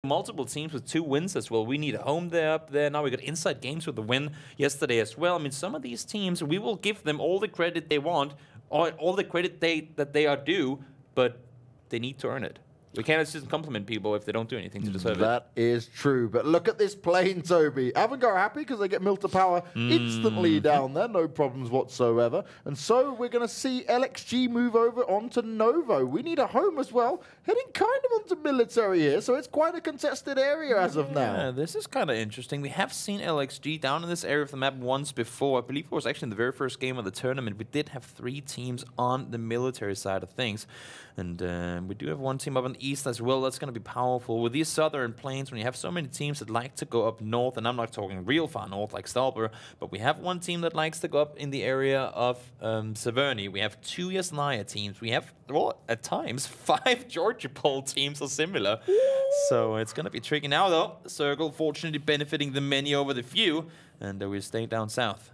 multiple teams with 2 wins as well. We need a home there up there. Now we got Insidegames with the win yesterday as well. I mean, some of these teams, we will give them all the credit they want, or all the credit that they are due, but they need to earn it. We can't just compliment people if they don't do anything to deserve it. That is true. But look at this plane, Toby. Avangar are happy because they get Mill to Power instantly down there. No problems whatsoever. And so we're going to see LXG move over onto Novo. We need a home as well. Heading kind of onto military here. So it's quite a contested area as of now. Yeah, this is kind of interesting. We have seen LXG down in this area of the map once before. I believe it was actually in the very first game of the tournament. We did have 3 teams on the military side of things. And we do have 1 team up in the east as well. That's going to be powerful. With these southern plains, when you have so many teams that like to go up north, and I'm not talking real far north like Stalber, but we have 1 team that likes to go up in the area of Severny. We have 2 Yasnaya teams. We have, well, at times, 5 Georgia Pole teams are similar. So it's going to be tricky now, though. Circle, fortunately, benefiting the many over the few, and we stay down south.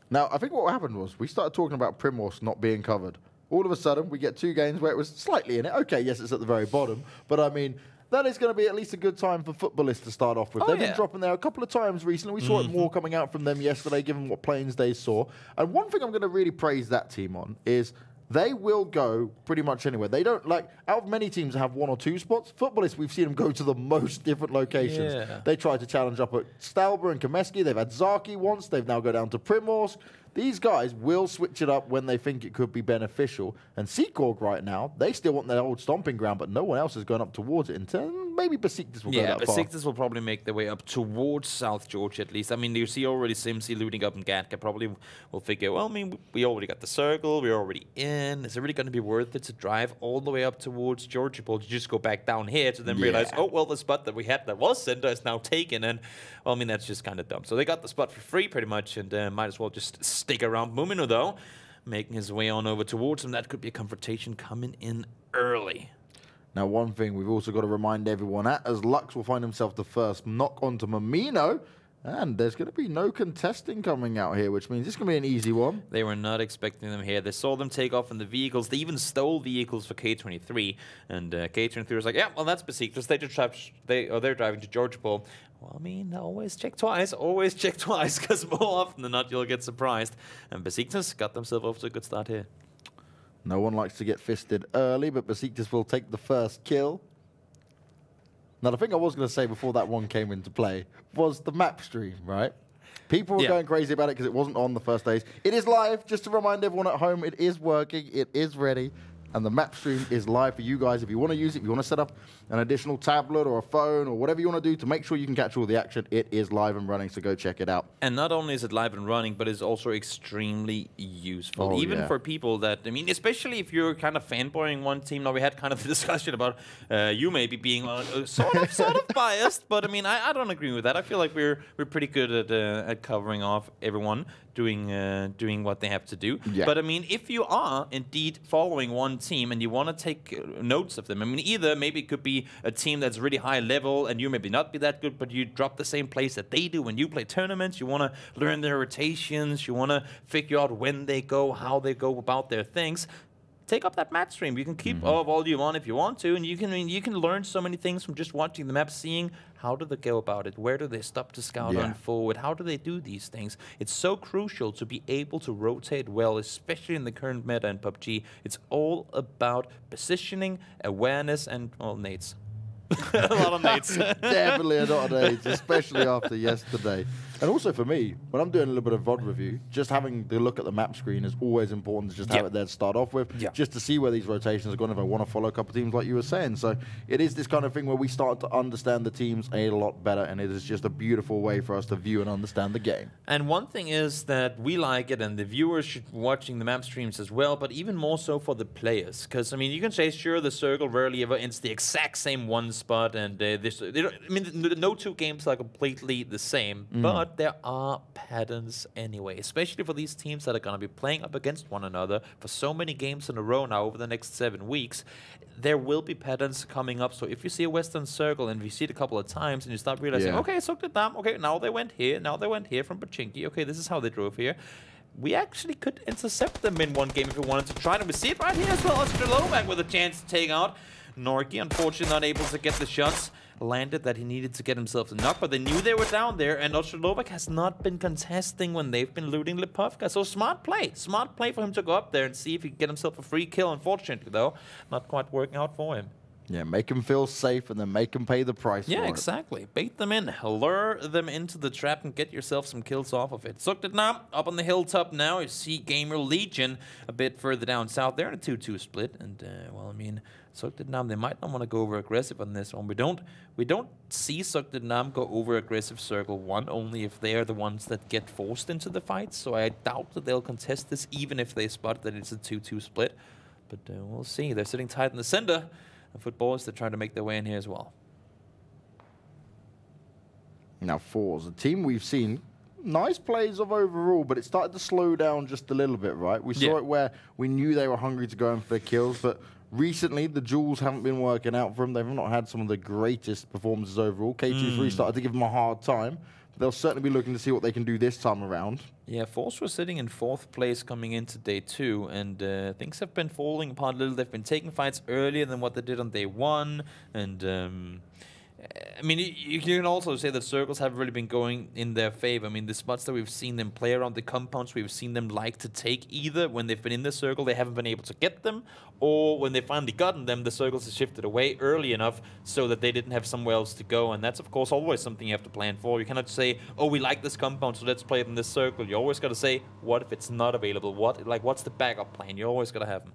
Now, I think what happened was we started talking about Primorsk not being covered. All of a sudden, we get 2 games where it was slightly in it. Okay, yes, it's at the very bottom. But, I mean, that is going to be at least a good time for Futbolist to start off with. They've been dropping there a couple of times recently. We saw it more coming out from them yesterday, given what planes they saw. And one thing I'm going to really praise that team on is they will go pretty much anywhere. They don't, like, out of many teams that have 1 or 2 spots, Futbolist, we've seen them go to the most different locations. Yeah. They tried to challenge up at Stalber and Kameski. They've had Zaki once. They've now go down to Primorsk. These guys will switch it up when they think it could be beneficial. And Seekorg right now, they still want their old stomping ground, but no one else has gone up towards it until maybe Besiktas will go that far. Yeah, Besiktas will probably make their way up towards South Georgia at least. I mean, you see already Simsi looting up in Gatka probably will figure, well, I mean, we already got the circle, we're already in. Is it really going to be worth it to drive all the way up towards Georgia Pole to just go back down here to then realize, oh, well, the spot that we had that was center is now taken. And, well, I mean, that's just kind of dumb. So they got the spot for free pretty much, and might as well just stick around. Mumino, though, making his way on over towards him. That could be a confrontation coming in early. Now, one thing we've also got to remind everyone at, as Lux will find himself the first knock onto Mumino, and there's going to be no contesting coming out here, which means this can be an easy one. They were not expecting them here. They saw them take off in the vehicles. They even stole vehicles for K23, and K23 was like, yeah, well, that's Besiktas. They're driving to Georgia Pole. Well, I mean, always check twice, because more often than not, you'll get surprised. And Besiktas got themselves off to a good start here. No one likes to get fisted early, but Besiktas will take the first kill. Now, the thing I was going to say before that one came into play was the map stream, right? People were going crazy about it because it wasn't on the first days. It is live, just to remind everyone at home, it is working, it is ready. And the map stream is live for you guys. If you want to use it, if you want to set up an additional tablet or a phone or whatever you want to do to make sure you can catch all the action, it is live and running, so go check it out. And not only is it live and running, but it's also extremely useful. Even for people that, I mean, especially if you're kind of fanboying one team. Now, we had kind of the discussion about you maybe being sort of biased, but I mean, I don't agree with that. I feel like we're pretty good at covering off everyone doing what they have to do. Yeah. But I mean, if you are indeed following one team and you want to take notes of them, I mean, either maybe it could be a team that's really high level and you maybe not be that good, but you drop the same place that they do when you play tournaments. You want to learn their rotations. You want to figure out when they go, how they go about their things. Take up that match stream. You can keep all volume on if you want to, and you can learn so many things from just watching the map, seeing how do they go about it, where do they stop to scout on forward, how do they do these things. It's so crucial to be able to rotate well, especially in the current meta in PUBG. It's all about positioning, awareness, and, well, nades. A lot of nades. Definitely a lot of nades, especially after yesterday. And also for me, when I'm doing a little bit of VOD review, just having the look at the map screen is always important to just have it there to start off with, just to see where these rotations are going if I want to follow a couple of teams like you were saying. So it is this kind of thing where we start to understand the teams a lot better, and it is just a beautiful way for us to view and understand the game. And one thing is that we like it, and the viewers should be watching the map streams as well, but even more so for the players. Because, I mean, you can say, sure, the circle rarely ever ends the exact same one spot, and I mean, no 2 games are completely the same, but there are patterns anyway, especially for these teams that are going to be playing up against one another for so many games in a row now over the next 7 weeks. There will be patterns coming up. So if you see a Western Circle and we see it a couple of times and you start realizing, okay, Zoekt Een Naam, okay, now they went here, now they went here from Pachinki, okay, this is how they drove here. We actually could intercept them in one game if we wanted to try them. We see it right here as well. Lomac with a chance to take out Norki, unfortunately not able to get the shots. landed that he needed to get himself a knock, but they knew they were down there, and Ostrolovac has not been contesting when they've been looting Lipovka. So smart play for him to go up there and see if he can get himself a free kill. Unfortunately, though, not quite working out for him. Yeah, make him feel safe and then make him pay the price for it. Yeah, exactly. Bait them in, lure them into the trap and get yourself some kills off of it. Zoekt Een Naam up on the hilltop now. You see Gamerlegion a bit further down south. They're in a 2-2 split. And, well, I mean, Zoekt Een Naam, they might not want to go over aggressive on this one. We don't see Zoekt Een Naam go over aggressive circle 1, only if they are the ones that get forced into the fight. So I doubt that they'll contest this, even if they spot that it's a 2-2 split. But we'll see. They're sitting tight in the center. The Futbolist, they're trying to make their way in here as well. Now, Forze, a team we've seen nice plays of overall, but it started to slow down just a little bit, right? We saw it where we knew they were hungry to go in for their kills, but recently the duels haven't been working out for them. They've not had some of the greatest performances overall. K23 started to give them a hard time. They'll certainly be looking to see what they can do this time around. Yeah, Force was sitting in 4th place coming into day 2, and things have been falling apart a little. They've been taking fights earlier than what they did on day 1, and I mean, you can also say that circles have really been going in their favor. I mean, the spots that we've seen them play around the compounds, we've seen them like to take either when they've been in the circle, they haven't been able to get them, or when they finally gotten them, the circles have shifted away early enough so that they didn't have somewhere else to go. And that's, of course, always something you have to plan for. You cannot say, oh, we like this compound, so let's play it in this circle. You always got to say, what if it's not available? What's the backup plan? You always got to have them.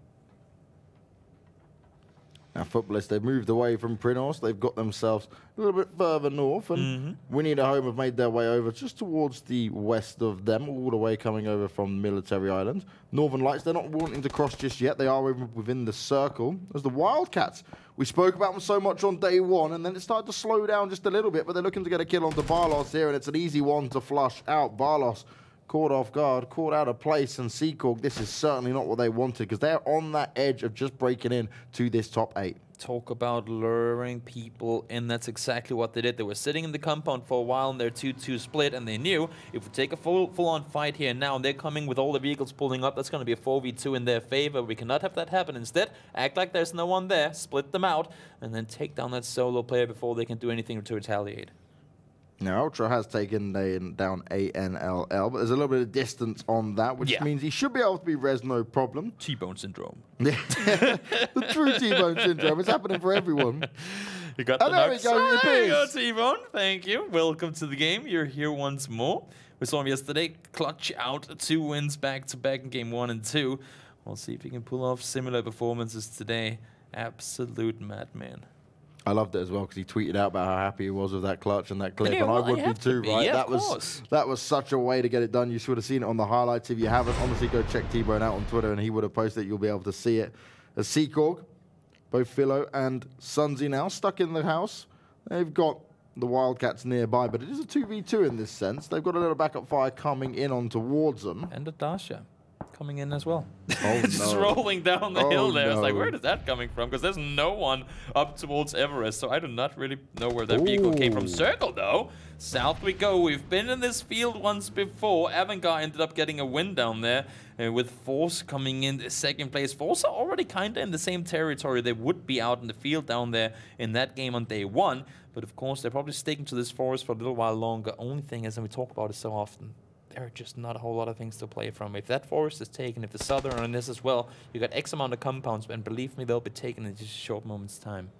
Now, Futbolist, they've moved away from Prinos. They've got themselves a little bit further north, and Winnie and Home have made their way over just towards the west of them, all the way coming over from Military Island. Northern Lights, they're not wanting to cross just yet. They are within the circle. There's the Wildcats. We spoke about them so much on day 1, and then it started to slow down just a little bit, but they're looking to get a kill onto Barlos here, and it's an easy one to flush out. Barlos caught off guard, caught out of place, and Seekorg, this is certainly not what they wanted, because they're on that edge of just breaking in to this top 8. Talk about luring people in. That's exactly what they did. They were sitting in the compound for a while in their 2-2 split, and they knew if we take a full-on fight here now, and they're coming with all the vehicles pulling up, that's going to be a 4v2 in their favor. We cannot have that happen. Instead, act like there's no one there, split them out, and then take down that solo player before they can do anything to retaliate. Now, Ultra has taken down ANLL, but there's a little bit of distance on that, which means he should be able to be res no problem. T-bone syndrome. The true T-bone syndrome. It's happening for everyone. You got the there we go. There you go, T-bone. Thank you. Welcome to the game. You're here once more. We saw him yesterday clutch out 2 wins back-to-back in game 1 and 2. We'll see if he can pull off similar performances today. Absolute madman. I loved it as well because he tweeted out about how happy he was with that clutch and that clip, and I would be too, right? Yeah, that was such a way to get it done. You should have seen it on the highlights. If you haven't, honestly, go check T-Bone out on Twitter, and he would have posted it. You'll be able to see it. As Seekorg, both Philo and Sunzi now stuck in the house. They've got the Wildcats nearby, but it is a 2v2 in this sense. They've got a little backup fire coming in on towards them. And a Dasha coming in as well. Oh, just no. rolling down the hill there. No. It's like, where is that coming from? Because there's no one up towards Everest, so I do not really know where that vehicle came from. Circle, though. South we go. We've been in this field once before. Avangar ended up getting a win down there with Force coming in 2nd place. Force are already kind of in the same territory they would be out in the field down there in that game on day 1. But, of course, they're probably sticking to this forest for a little while longer. Only thing is, and we talk about it so often, there are just not a whole lot of things to play from. If that forest is taken, if the southern on this as well, you got X amount of compounds, and believe me, they'll be taken in just a short moment's time.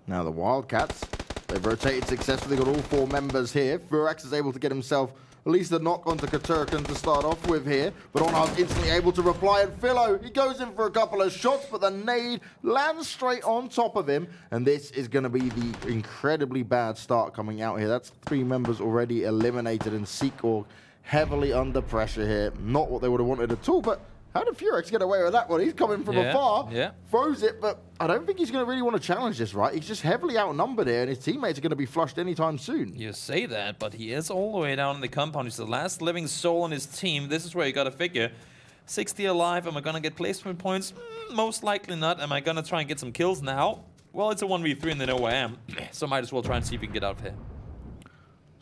Now the Wildcats, they've rotated successfully, got all 4 members here. Furax is able to get himself at least a knock onto Katurkan to start off with here, but Onhar's instantly able to reply, and Philo, he goes in for a couple of shots, but the nade lands straight on top of him, and this is going to be the incredibly bad start coming out here. That's 3 members already eliminated, and Seekorg heavily under pressure here. Not what they would have wanted at all, but how did Furex get away with that one? He's coming from afar, throws it, but I don't think he's going to really want to challenge this, right? He's just heavily outnumbered here, and his teammates are going to be flushed anytime soon. You say that, but he is all the way down in the compound. He's the last living soul on his team. This is where you got to figure. 60 alive, am I going to get placement points? Most likely not. Am I going to try and get some kills now? Well, it's a 1v3 and they know where I am, so might as well try and see if we can get out of here.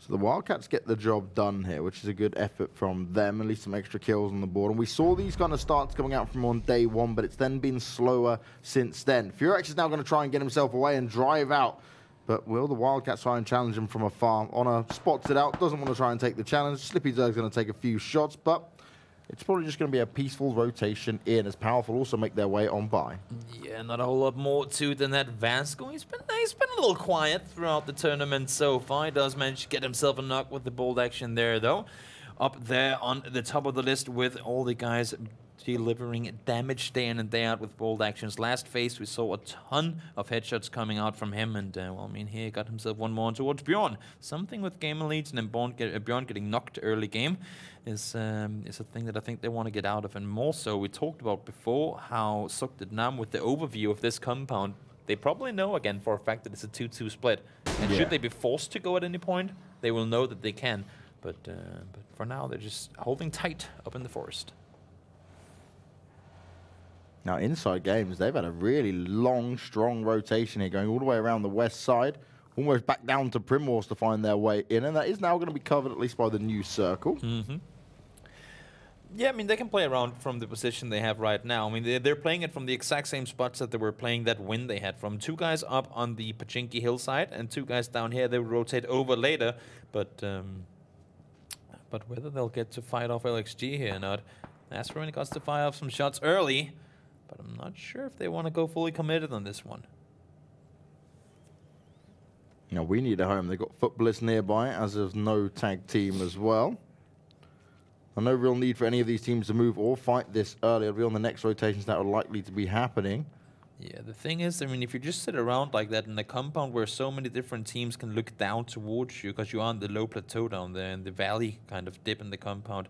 So the Wildcats get the job done here, which is a good effort from them, at least some extra kills on the board. And we saw these kind of starts coming out from on day one, but it's then been slower since then. Furex is now going to try and get himself away and drive out. But will the Wildcats try and challenge him from afar? On a spots it out, doesn't want to try and take the challenge. Slippy Zerg's going to take a few shots, but it's probably just going to be a peaceful rotation in, as Powerful also make their way on by. Yeah, not a whole lot more to it than that. Vasco, he's been a little quiet throughout the tournament so far. He does manage to get himself a knock with the bold action there, though. Up there on the top of the list with all the guys delivering damage day in and day out with bold actions. Last phase, we saw a ton of headshots coming out from him, and well, I mean, here he got himself one more towards Bjorn. Something with Gamerlegion and Bjorn getting knocked early game is a thing that I think they want to get out of, and more so, we talked about before how Zoekt Een Naam with the overview of this compound. They probably know again for a fact that it's a 2-2 split, and should they be forced to go at any point, they will know that they can. But for now, they're just holding tight up in the forest. Now, Insidegames, they've had a really long, strong rotation here, going all the way around the west side, almost back down to Primrose to find their way in, and that is now going to be covered at least by the new circle. Yeah, I mean, they can play around from the position they have right now. I mean, they're playing it from the exact same spots that they were playing that win they had from. 2 guys up on the Pachinki hillside, and 2 guys down here. They will rotate over later, but whether they'll get to fight off LXG here or not, Aspirin got to fire off some shots early. But I'm not sure if they want to go fully committed on this one. Now, we need a home. They've got Futbolist nearby, as there's no tag team as well. And no real need for any of these teams to move or fight this early. It'll be on the next rotations that are likely to be happening. Yeah, the thing is, I mean, if you just sit around like that in a compound where so many different teams can look down towards you, because you're on the low plateau down there and the valley kind of dip in the compound,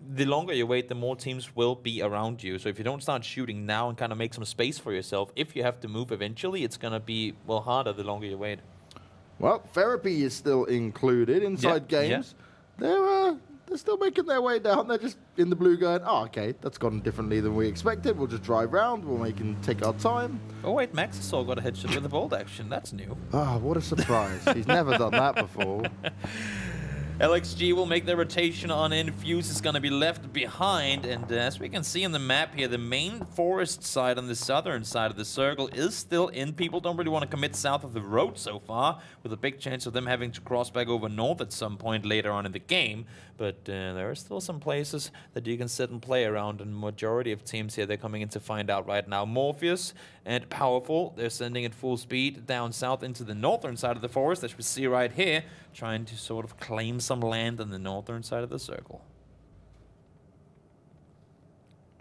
the longer you wait, the more teams will be around you. So if you don't start shooting now and kind of make some space for yourself, if you have to move eventually, it's going to be, well, harder the longer you wait. Well, Therapy is still included. Insidegames, they're still making their way down. They're just in the blue going, oh, okay, that's gone differently than we expected. We'll just drive round. We'll make and take our time. Oh, wait, Max has all got a headshot with a bold action. That's new. Ah, what a surprise. He's never done that before. LXG will make their rotation on in. Fuse is going to be left behind. And as we can see on the map here, the main forest side on the southern side of the circle is still in. People don't really want to commit south of the road so far, with a big chance of them having to cross back over north at some point later on in the game. But there are still some places that you can sit and play around, and majority of teams here, they're coming in to find out right now. Morpheus and Powerful, they're sending it full speed down south into the northern side of the forest, as we see right here, trying to sort of claim some land on the northern side of the circle.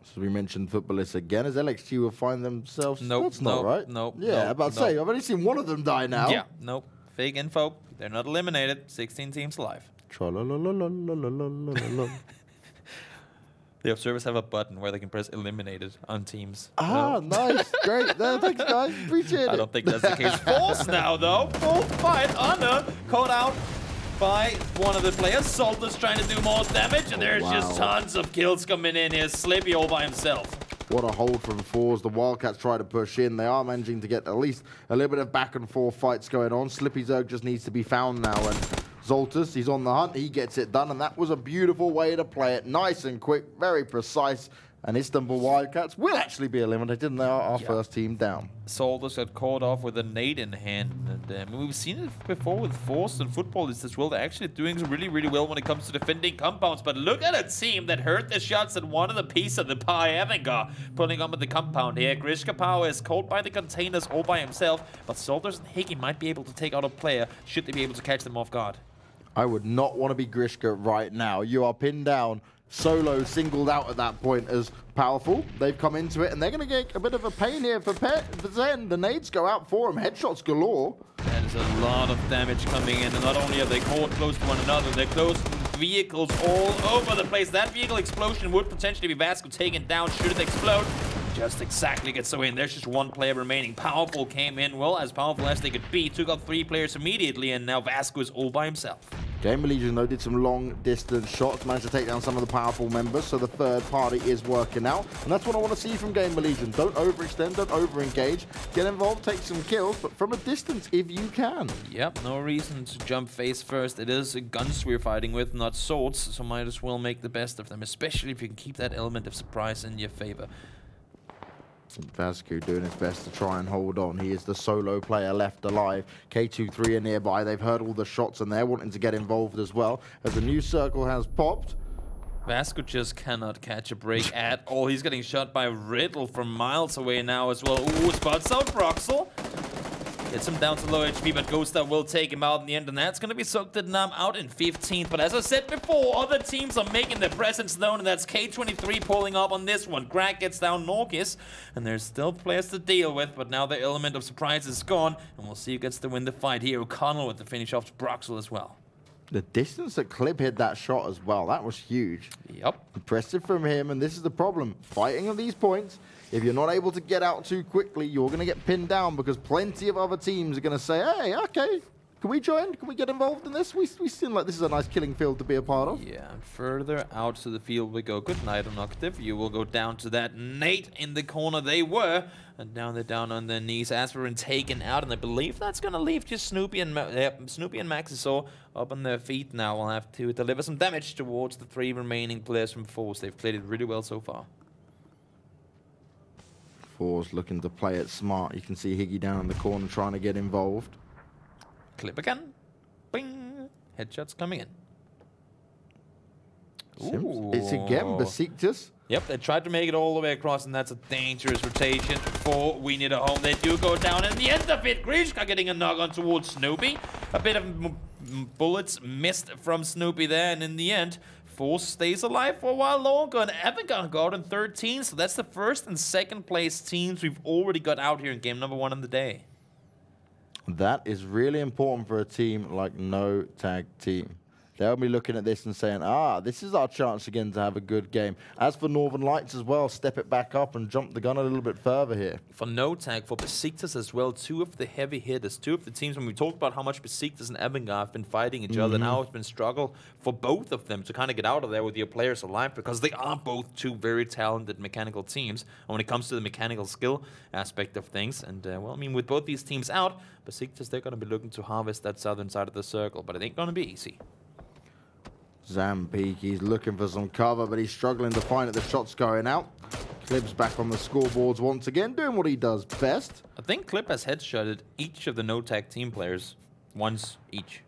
So we mentioned Futbolist again, as LXG will find themselves... Nope, that's not right. Nope. Yeah, nope, about to say, I've only seen one of them die now. Yeah, nope. Fake info. They're not eliminated. 16 teams alive. The observers have a button where they can press eliminated on teams. Ah, nice. Great. Thanks, guys. Appreciate it. I don't think that's the case. Force now, though. Full fight. Honor caught out by one of the players. Salter's trying to do more damage, and there's just tons of kills coming in here. Slippy all by himself. What a hold from Forze. The Wildcats try to push in. They are managing to get at least a little bit of back and forth fights going on. Slippy Zerg just needs to be found now, and Zoltus, he's on the hunt. He gets it done, and that was a beautiful way to play it. Nice and quick, very precise. And Istanbul Wildcats will actually be eliminated, and they are our first team down. Soldiers got caught off with a nade in hand. And we've seen it before with Force and Futbolist as well. They're actually doing really, really well when it comes to defending compounds. But look at a team that heard the shots and wanted a piece of the pie. Avangar pulling on with the compound here. Grishka Power is caught by the containers all by himself. But Soldiers and Hickey might be able to take out a player should they be able to catch them off guard. I would not want to be Grishka right now. You are pinned down. Solo singled out at that point as Powerful. They've come into it, and they're going to get a bit of a pain here for Zen. The nades go out for him. Headshots galore. There's a lot of damage coming in, and not only are they caught close to one another, they're close to vehicles all over the place. That vehicle explosion would potentially be Vasco taken down should it explode. Just exactly gets away, and there's just one player remaining. Powerful came in, well, as powerful as they could be, took out 3 players immediately, and now Vasco is all by himself. Gamerlegion, though, did some long-distance shots, managed to take down some of the powerful members, so the third party is working out. And that's what I want to see from Gamerlegion. Don't overextend, don't over-engage. Get involved, take some kills, but from a distance if you can. Yep, no reason to jump face first. It is guns we're fighting with, not swords, so might as well make the best of them, especially if you can keep that element of surprise in your favor. Vasco doing his best to try and hold on. He is the solo player left alive. K23 are nearby. They've heard all the shots and they're wanting to get involved as well as a new circle has popped. Vasco just cannot catch a break at all. He's getting shot by Riddle from miles away now as well. Ooh, spots out Broxel. Gets him down to low HP, but Ghostar will take him out in the end, and that's going to be Zoekt Een Naam out in 15th. But as I said before, other teams are making their presence known, and that's K23 pulling up on this one. Greg gets down Norkis, and there's still players to deal with, but now the element of surprise is gone, and we'll see who gets to win the fight here. O'Connell with the finish off to Broxel as well. The distance that Clip hit that shot as well, that was huge. Yep. Impressive from him, and this is the problem. Fighting on these points, if you're not able to get out too quickly, you're going to get pinned down because plenty of other teams are going to say, hey, okay, can we join? Can we get involved in this? We seem like this is a nice killing field to be a part of. Yeah, and further out to the field we go. Good night on Octave. You will go down to that Nate in the corner they were. And now they're down on their knees. Aspirin taken out, and I believe that's going to leave just Snoopy and Maxisaur up on their feet now. We'll have to deliver some damage towards the 3 remaining players from Force. They've played it really well so far. Force looking to play it smart. You can see Higgy down in the corner trying to get involved. Clip again. Bing. Headshots coming in. Ooh. It's again Besiktas. Yep, they tried to make it all the way across, and that's a dangerous rotation for We Need a Home. They do go down in the end of it. Grishka getting a knock on towards Snoopy. A bit of bullets missed from Snoopy there, and in the end, Force stays alive for a while longer, and Avangar got in 13, so that's the first and second place teams we've already got out here in game number 1 of the day. That is really important for a team like No Tag Team. They'll be looking at this and saying, this is our chance again to have a good game. As for Northern Lights as well, step it back up and jump the gun a little bit further here. For No Tag, for Besiktas as well, 2 of the heavy hitters, 2 of the teams, when we talked about how much Besiktas and Avangar have been fighting each other, now it's been struggle for both of them to kind of get out of there with your players alive, because they are both 2 very talented mechanical teams. And when it comes to the mechanical skill aspect of things, and well, I mean, with both these teams out, Besiktas, they're going to be looking to harvest that southern side of the circle, but it ain't going to be easy. Zampeak, he's looking for some cover, but he's struggling to find it. The shot's going out. Clip's back on the scoreboards once again, doing what he does best. I think Clip has headshotted each of the No Tag team players once each.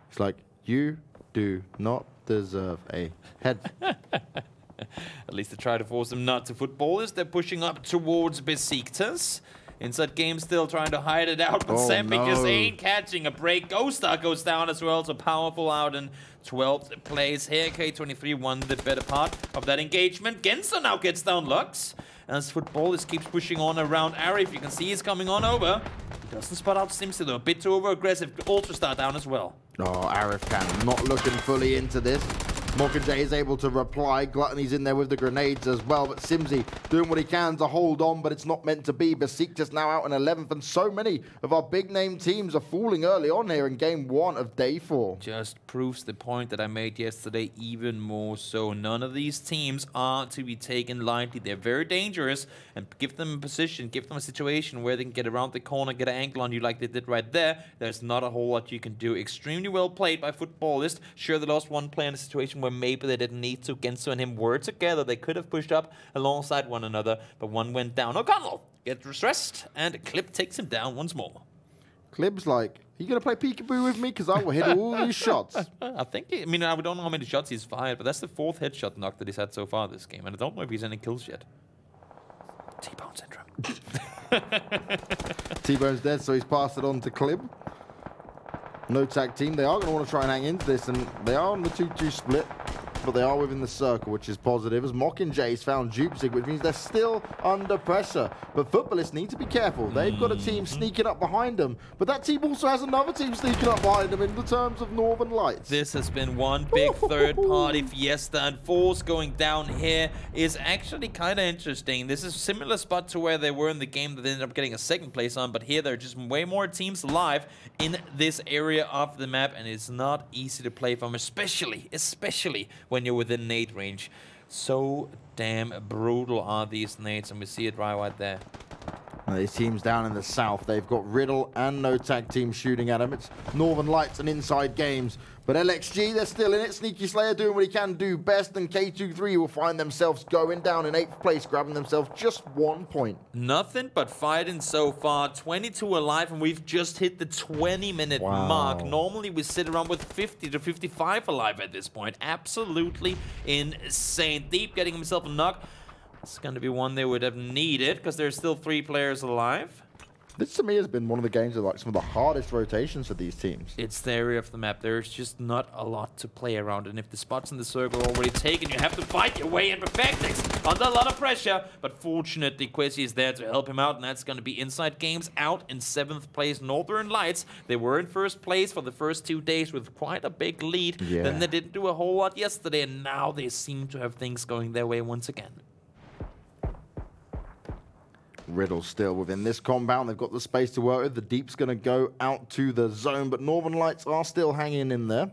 It's like, you do not deserve a head. At least they try to force them not to Futbolist. They're pushing up towards Besiktas. Insidegames still trying to hide it out, but Zampeak just ain't catching a break. Ghostar goes down as well, so powerful out in 12th place here. K23 won the better part of that engagement. Genso now gets down Lux. As Futbolist keeps pushing on around Arif, you can see he's coming on over. He doesn't spot out Simsi though, a bit too over-aggressive. Ultrastar down as well. Oh, Arif can not looking fully into this. Mockingjay is able to reply. Gluttony's in there with the grenades as well, but Simsi doing what he can to hold on, but it's not meant to be. Besiktas now out in 11th, and so many of our big-name teams are falling early on here in game 1 of day 4. Just proves the point that I made yesterday even more so. None of these teams are to be taken lightly. They're very dangerous, and give them a position, give them a situation where they can get around the corner, get an angle on you like they did right there. There's not a whole lot you can do. Extremely well played by Futbolist. Sure, they lost one player in a situation where maybe they didn't need to. Genso and him were together. They could have pushed up alongside one another, but one went down. O'Connell gets stressed, and Clip takes him down once more. Clip's like, are you going to play peekaboo with me? Because I will hit all these shots. I mean, I don't know how many shots he's fired, but that's the 4th headshot knock that he's had so far this game, and I don't know if he's any kills yet. T-Bone syndrome. T-Bone's dead, so he's passed it on to Clip. No Tag Team, they are going to want to try and hang into this, and they are on the 2-2 split. but they are within the circle, which is positive, as Mockingjays found Jupzig, which means they're still under pressure. But Futbolists need to be careful. They've got a team sneaking up behind them, but that team also has another team sneaking up behind them in the terms of Northern Lights. This has been one big third-party fiesta, and Force going down here is actually kind of interesting. This is a similar spot to where they were in the game that they ended up getting a second place on, but here there are just way more teams alive in this area of the map, and it's not easy to play from, especially when you're within nade range. So damn brutal are these nades, and we see it right there. These teams down in the south, they've got Riddle and No Tag Team shooting at them. It's Northern Lights and Insidegames. But LXG, they're still in it. Sneaky Slayer doing what he can do best, and K23 will find themselves going down in 8th place, grabbing themselves just 1 point. Nothing but fighting so far. 22 alive, and we've just hit the 20-minute mark. Normally, we sit around with 50 to 55 alive at this point. Absolutely insane. Deep getting himself a knock. It's going to be one they would have needed, because there's still 3 players alive. This, to me, has been one of the games with like some of the hardest rotations for these teams. It's the area of the map. There's just not a lot to play around. And if the spots in the circle are already taken, you have to fight your way in. Perfectix under a lot of pressure. But fortunately, Quizzy is there to help him out. And that's going to be Insidegames out in 7th place. Northern Lights, they were in 1st place for the first 2 days with quite a big lead. Yeah. Then they didn't do a whole lot yesterday. And now they seem to have things going their way once again. Riddle still within this compound. They've got the space to work with. The Deep's going to go out to the zone, but Northern Lights are still hanging in there.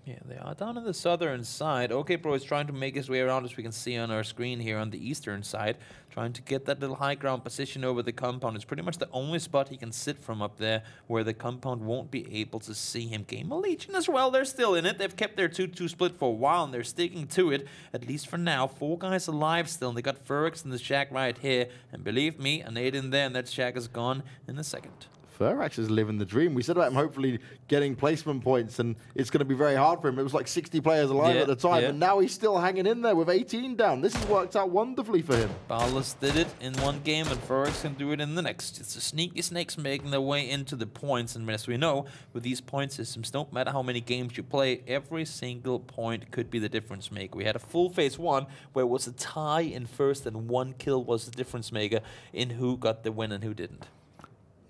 Yeah, they are down on the southern side. OK Pro is trying to make his way around, as we can see on our screen here on the eastern side, trying to get that little high ground position over the compound. It's pretty much the only spot he can sit from up there where the compound won't be able to see him. Gamerlegion as well, they're still in it. They've kept their 2-2 split for a while, and they're sticking to it, at least for now. 4 guys alive still, and they got Furx in the shack right here. And believe me, an 8 in there, and that shack is gone in a second. Furax is living the dream. We said about him hopefully getting placement points, and it's going to be very hard for him. It was like 60 players alive at the time, and now he's still hanging in there with 18 down. This has worked out wonderfully for him. Ballas did it in one game, and Furax can do it in the next. It's the sneaky snakes making their way into the points, and as we know, with these point systems, no matter how many games you play, every single point could be the difference maker. We had a full phase 1 where it was a tie in first, and 1 kill was the difference maker in who got the win and who didn't.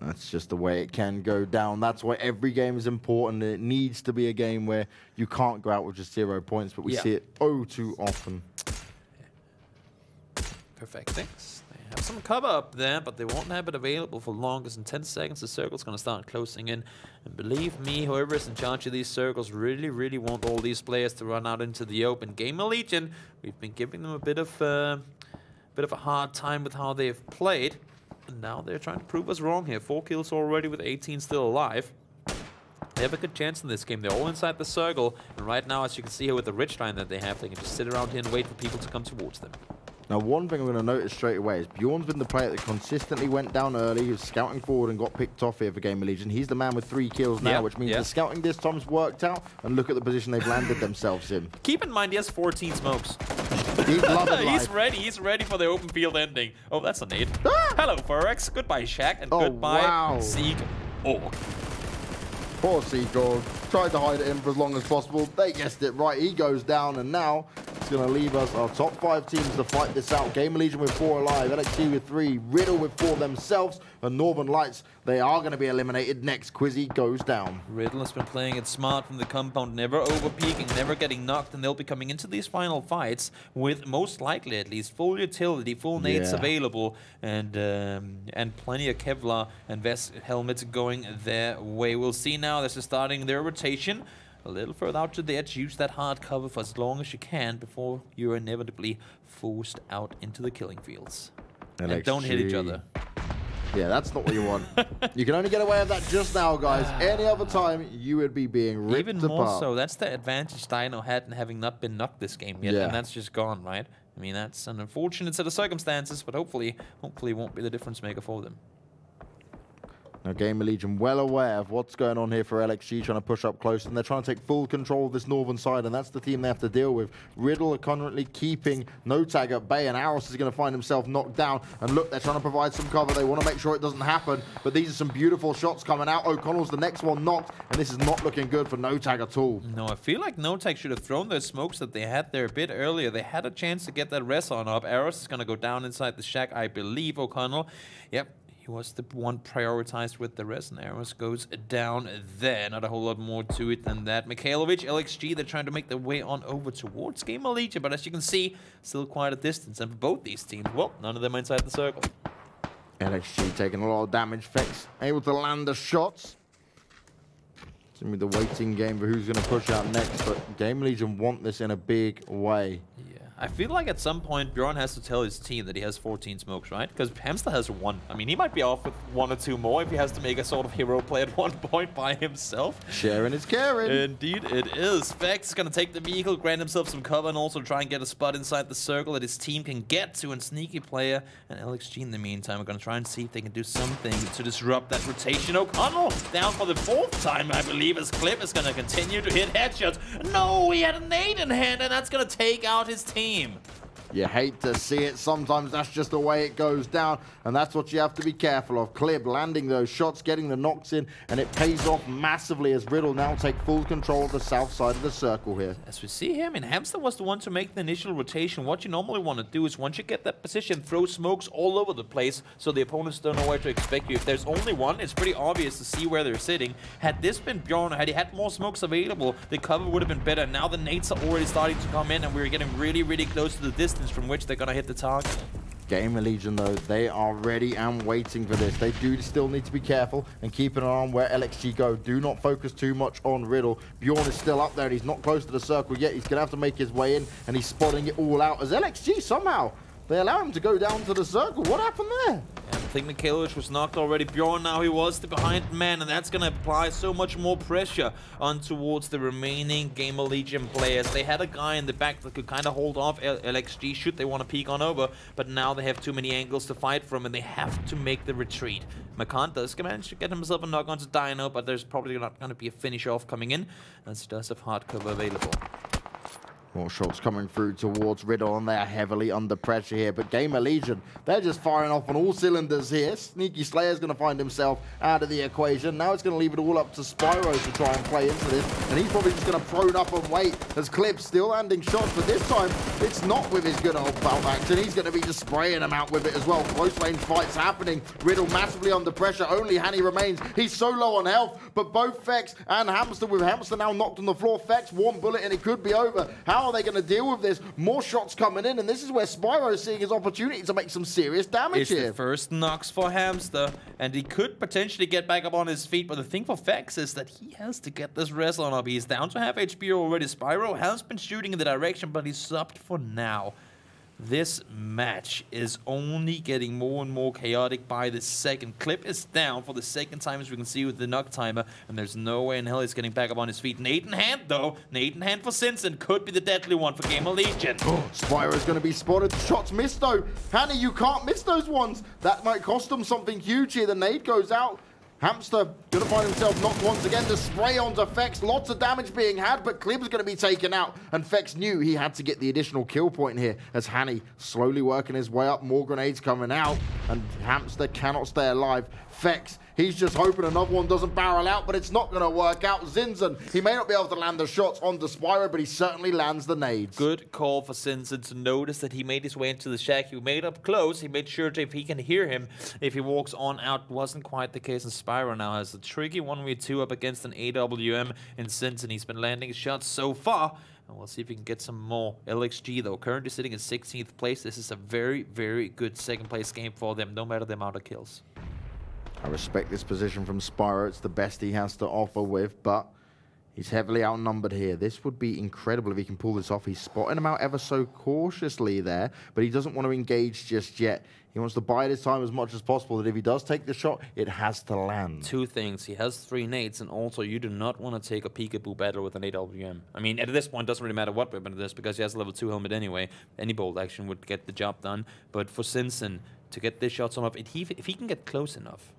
That's just the way it can go down. That's why every game is important. It needs to be a game where you can't go out with just 0 points, but we see it oh too often. Perfectix. They have some cover up there, but they won't have it available for long, because in 10 seconds the circle's going to start closing in. And believe me, whoever is in charge of these circles really want all these players to run out into the open. Gamerlegion, we've been giving them a bit of a hard time with how they've played. And now they're trying to prove us wrong here. 4 kills already with 18 still alive. They have a good chance in this game. They're all inside the circle. And right now, as you can see here with the ridge line that they have, they can just sit around here and wait for people to come towards them. Now, one thing I'm going to notice straight away is Bjorn's been the player that consistently went down early. He was scouting forward and got picked off here for Gamerlegion. He's the man with 3 kills now, which means the scouting this time's worked out. And look at the position they've landed themselves in. Keep in mind, he has 14 smokes. He's ready. He's ready for the open field ending. Oh, that's a nade. Hello, Furax. Goodbye, Shaq. And goodbye, Seekorg. Poor Seekorg. Tried to hide it in for as long as possible. They guessed it right. He goes down, and now it's going to leave us our top 5 teams to fight this out. Gamerlegion with 4 alive, LXG with 3, Riddle with 4 themselves, and Northern Lights, they are going to be eliminated next. Quizzy goes down. Riddle has been playing it smart from the compound, never over-peaking, never getting knocked, and they'll be coming into these final fights with, most likely at least, full utility, full nades available, and plenty of Kevlar and vest helmets going their way. We'll see now. This is starting their rotation. A little further out to the edge, use that hard cover for as long as you can before you're inevitably forced out into the killing fields. LXG. And don't hit each other. Yeah, that's not what you want. You can only get away with that just now, guys. Any other time, you would be being ripped Even more so. That's the advantage Dino had in having not been knocked this game yet, and that's just gone, right? I mean, that's an unfortunate set of circumstances, but hopefully won't be the difference maker for them. Now, Gamerlegion well aware of what's going on here for LXG, trying to push up close, and they're trying to take full control of this northern side, and that's the team they have to deal with. Riddle are currently keeping No Tag at bay, and Aros is going to find himself knocked down. And look, they're trying to provide some cover. They want to make sure it doesn't happen, but these are some beautiful shots coming out. O'Connell's the next one knocked, and this is not looking good for No Tag at all. No, I feel like No Tag should have thrown those smokes that they had there a bit earlier. They had a chance to get that res on up. Aros is going to go down inside the shack, I believe. O'Connell, yep. He was the one prioritized with the rest, and Aros goes down there. Not a whole lot more to it than that. Mikhailovic, LXG, they're trying to make their way on over towards Gamerlegion, but as you can see, still quite a distance. And for both these teams, well, none of them are inside the circle. LXG taking a lot of damage. Fex able to land the shots. It's going to be the waiting game for who's going to push out next, but Gamerlegion want this in a big way. I feel like at some point Bjorn has to tell his team that he has 14 smokes, right? Because Hamster has 1. I mean, he might be off with 1 or 2 more if he has to make a sort of hero play at one point by himself. Sharing is caring. Indeed it is. Fex is going to take the vehicle, grant himself some cover, and also try and get a spot inside the circle that his team can get to. And Sneaky Player and LXG in the meantime are going to try and see if they can do something to disrupt that rotation. O'Connell down for the 4th time, I believe, as Clip is going to continue to hit headshots. No, he had a nade in hand, and that's going to take out his team. You hate to see it. Sometimes that's just the way it goes down, and that's what you have to be careful of. Clib landing those shots, getting the knocks in, and it pays off massively as Riddle now take full control of the south side of the circle here. As we see here, I mean, Hamster was the one to make the initial rotation. What you normally want to do is once you get that position, throw smokes all over the place so the opponents don't know where to expect you. If there's only one, it's pretty obvious to see where they're sitting. Had this been Bjorn, had he had more smokes available, the cover would have been better. Now the nades are already starting to come in, and we're getting really, really close to the distance from which they're going to hit the target. Gamerlegion, though, they are ready and waiting for this. They do still need to be careful and keep an eye on where LXG go. Do not focus too much on Riddle. Bjorn is still up there, and he's not close to the circle yet. He's going to have to make his way in, and he's spotting it all out as LXG somehow, they allow him to go down to the circle. What happened there? I think Mikhailovic was knocked already. Bjorn now, he was the behind man, and that's going to apply so much more pressure on towards the remaining Gamerlegion players. They had a guy in the back that could kind of hold off LXG should they want to peek on over, but now they have too many angles to fight from, and they have to make the retreat. Makan does manage to get himself a knock onto Dino, but there's probably not going to be a finish off coming in, as he does have hard cover available. More shots coming through towards Riddle, and they are heavily under pressure here. But Gamerlegion, they're just firing off on all cylinders here. Sneaky Slayer's going to find himself out of the equation. Now it's going to leave it all up to Spyro to try and play into this. And he's probably just going to prone up and wait as Clip's still landing shots. But this time, it's not with his good old belt action. He's going to be just spraying them out with it as well. Close range fights happening. Riddle massively under pressure. Only Hanny remains. He's so low on health. But both Fex and Hamster, with Hamster now knocked on the floor. Fex, one bullet, and it could be over. How are they going to deal with this? More shots coming in, and this is where Spyro is seeing his opportunity to make some serious damage here. It's the first knocks for Hamster, and he could potentially get back up on his feet, but the thing for Fex is that he has to get this wrestle on up. He's down to half HP already. Spyro has been shooting in the direction, but he's subbed for now. This match is only getting more and more chaotic by the second. Clip is down for the second time, as we can see with the knock timer, and there's no way in hell he's getting back up on his feet. Nade in hand, though. Nade in hand for Simpson. Could be the deadly one for Gamerlegion. Spyro's going to be spotted. Shots missed, though. Hanny, you can't miss those ones. That might cost them something huge here. The nade goes out. Hamster going to find himself knocked once again. The spray onto Fex. Lots of damage being had, but Clib's going to be taken out. And Fex knew he had to get the additional kill point here as Hanny slowly working his way up. More grenades coming out, and Hamster cannot stay alive. Fex, he's just hoping another one doesn't barrel out, but it's not going to work out. Zinzan, he may not be able to land the shots onto Spyro, but he certainly lands the nades. Good call for Zinzan to notice that he made his way into the shack. He made up close. He made sure if he can hear him, if he walks on out. Wasn't quite the case, and Spyro now has a tricky 1v2 up against an AWM in Zinzan. He's been landing his shots so far, and we'll see if he can get some more. LXG, though, currently sitting in 16th place. This is a very, very good second place game for them, no matter the amount of kills. I respect this position from Spyro. It's the best he has to offer with, but he's heavily outnumbered here. This would be incredible if he can pull this off. He's spotting him out ever so cautiously there, but he doesn't want to engage just yet. He wants to bide his time as much as possible, that if he does take the shot, it has to land. Two things. He has 3 nades, and also you do not want to take a peekaboo battle with an AWM. I mean, at this point, it doesn't really matter what weapon it is, because he has a level 2 helmet anyway. Any bolt action would get the job done. But for Simpson, to get this shots on up, if he can get close enough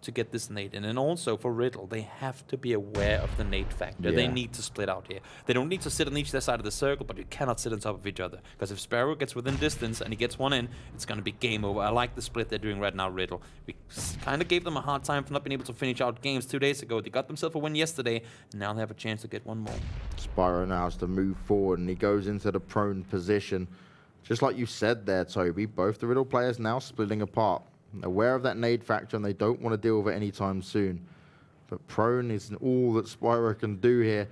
to get this nade in. And also for Riddle, they have to be aware of the nade factor. They need to split out here. They don't need to sit on each side of the circle, but you cannot sit on top of each other. Because if Sparrow gets within distance and he gets one in, it's going to be game over. I like the split they're doing right now, Riddle. We kind of gave them a hard time for not being able to finish out games 2 days ago. They got themselves a win yesterday, and now they have a chance to get one more. Spyro now has to move forward, and he goes into the prone position. Just like you said there, Toby, both the Riddle players now splitting apart. Aware of that nade factor, and they don't want to deal with it anytime soon. But prone is all that Spyro can do here.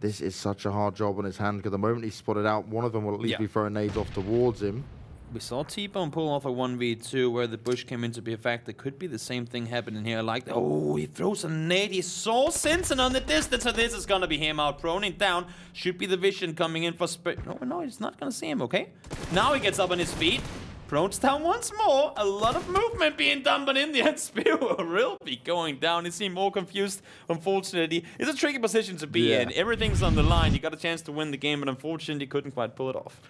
This is such a hard job on his hand, because the moment he's spotted out, one of them will at least be throwing nades off towards him. We saw T-Bone pull off a 1v2 where the bush came into be a fact. There could be the same thing happening here. Like, oh, he throws a nade. He saw Simpson on the distance, so this is going to be him out. Proning down. Should be the vision coming in for No, he's not going to see him, okay? Now he gets up on his feet. Prone's down once more. A lot of movement being done, but in the end, Spear will be going down. He seemed more confused, unfortunately. It's a tricky position to be in. Everything's on the line. You got a chance to win the game, but unfortunately, couldn't quite pull it off.